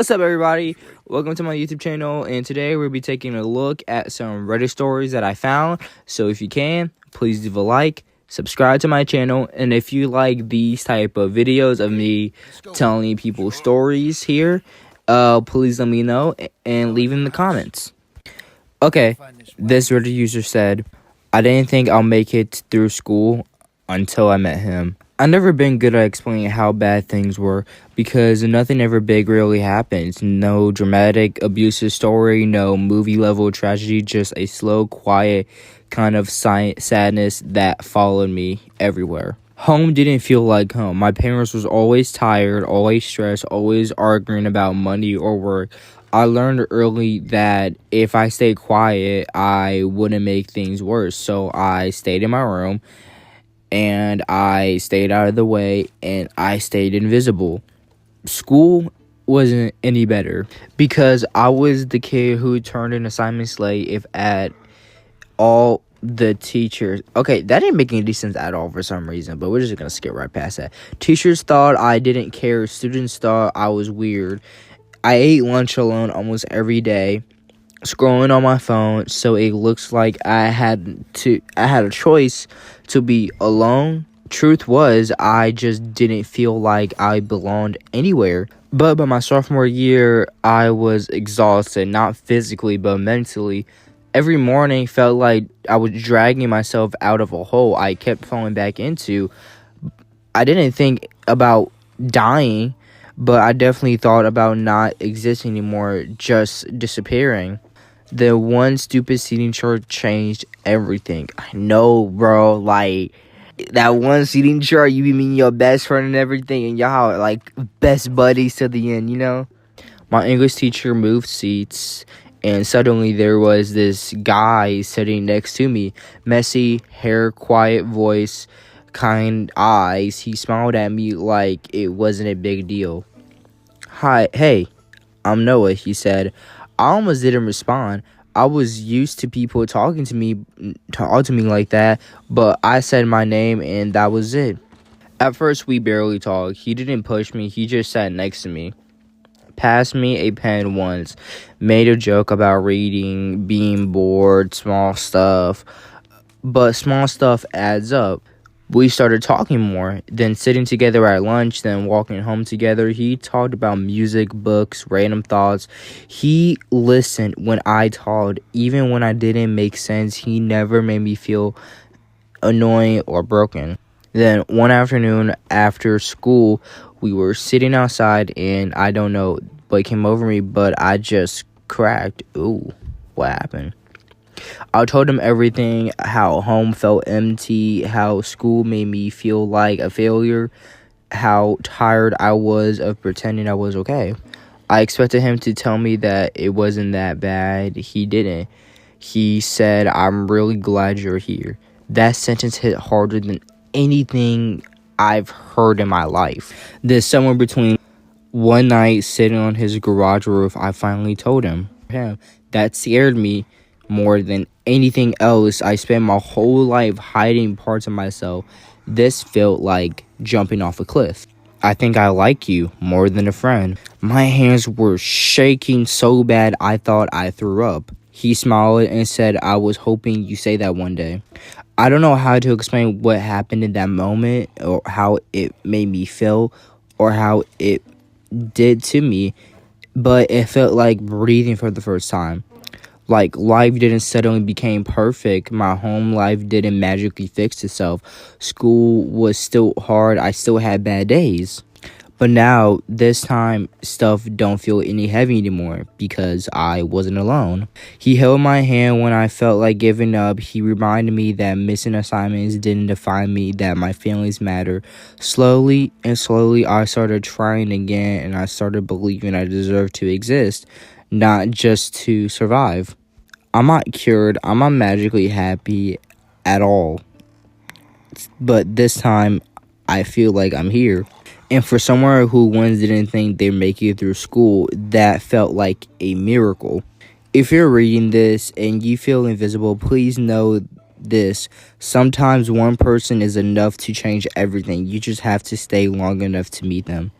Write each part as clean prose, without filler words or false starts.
What's up, everybody? Welcome to my YouTube channel, and today we'll be taking a look at some Reddit stories that I found. So if you can, please leave a like, subscribe to my channel, and if you like these type of videos of me telling people stories here, please let me know and leave in the comments. Okay, this Reddit user said, I didn't think I'll make it through school until I met him. I've never been good at explaining how bad things were because nothing ever big really happens. No dramatic, abusive story, no movie-level tragedy, just a slow, quiet kind of sadness that followed me everywhere. Home didn't feel like home. My parents was always tired, always stressed, always arguing about money or work. I learned early that if I stayed quiet, I wouldn't make things worse. So I stayed in my room, and I stayed out of the way, and I stayed invisible. School wasn't any better because I was the kid who turned in assignments late if at all the teachers. Okay, that didn't make any sense at all for some reason, but we're just gonna skip right past that. Teachers thought I didn't care. Students thought I was weird. I ate lunch alone almost every day, scrolling on my phone, so it looks like I had a choice to be alone. Truth was, I just didn't feel like I belonged anywhere. But by my sophomore year, I was exhausted, not physically but mentally. Every morning felt like I was dragging myself out of a hole I kept falling back into. I didn't think about dying, but I definitely thought about not existing anymore, just disappearing. The one stupid seating chart changed everything. I know, bro. Like, that one seating chart, you be meeting your best friend and everything, and y'all are like best buddies to the end, you know? My English teacher moved seats, and suddenly there was this guy sitting next to me. Messy hair, quiet voice, kind eyes. He smiled at me like it wasn't a big deal. Hi, hey, I'm Noah, he said. I almost didn't respond. I was used to people talking to me like that, but I said my name and that was it. At first, we barely talked. He didn't push me. He just sat next to me. Passed me a pen once. Made a joke about reading, being bored, small stuff. But small stuff adds up. We started talking more, then sitting together at lunch, then walking home together. He talked about music, books, random thoughts. He listened when I talked, even when I didn't make sense. He never made me feel annoying or broken. Then one afternoon after school, we were sitting outside, and I don't know what came over me, but I just cracked. Ooh, what happened? I told him everything, how home felt empty, how school made me feel like a failure, how tired I was of pretending I was okay. I expected him to tell me that it wasn't that bad. He didn't. He said, I'm really glad you're here. That sentence hit harder than anything I've heard in my life. This summer between one night sitting on his garage roof, I finally told him. That scared me more than anything else. I spent my whole life hiding parts of myself. This felt like jumping off a cliff. I think I like you more than a friend. My hands were shaking so bad I thought I threw up. He smiled and said, I was hoping you say that one day. I don't know how to explain what happened in that moment, or how it made me feel, or how it did to me, but it felt like breathing for the first time. Like life didn't suddenly become perfect. My home life didn't magically fix itself. School was still hard. I still had bad days. But now, this time, stuff don't feel any heavy anymore because I wasn't alone. He held my hand when I felt like giving up. He reminded me that missing assignments didn't define me, that my feelings matter. Slowly and slowly, I started trying again, and I started believing I deserved to exist, not just to survive. I'm not cured. I'm not magically happy at all. But this time, I feel like I'm here. And for someone who once didn't think they'd make it through school, that felt like a miracle. If you're reading this and you feel invisible, please know this. Sometimes one person is enough to change everything. You just have to stay long enough to meet them.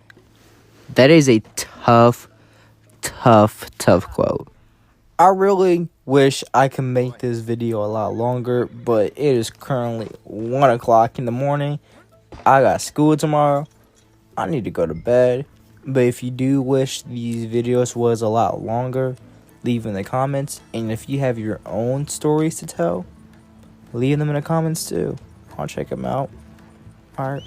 That is a tough tough quote. I really wish I could make this video a lot longer, but it is currently 1 o'clock in the morning. I got school tomorrow. I need to go to bed. But if you do wish these videos was a lot longer, leave in the comments. And if you have your own stories to tell, leave them in the comments too. I'll check them out. Alright.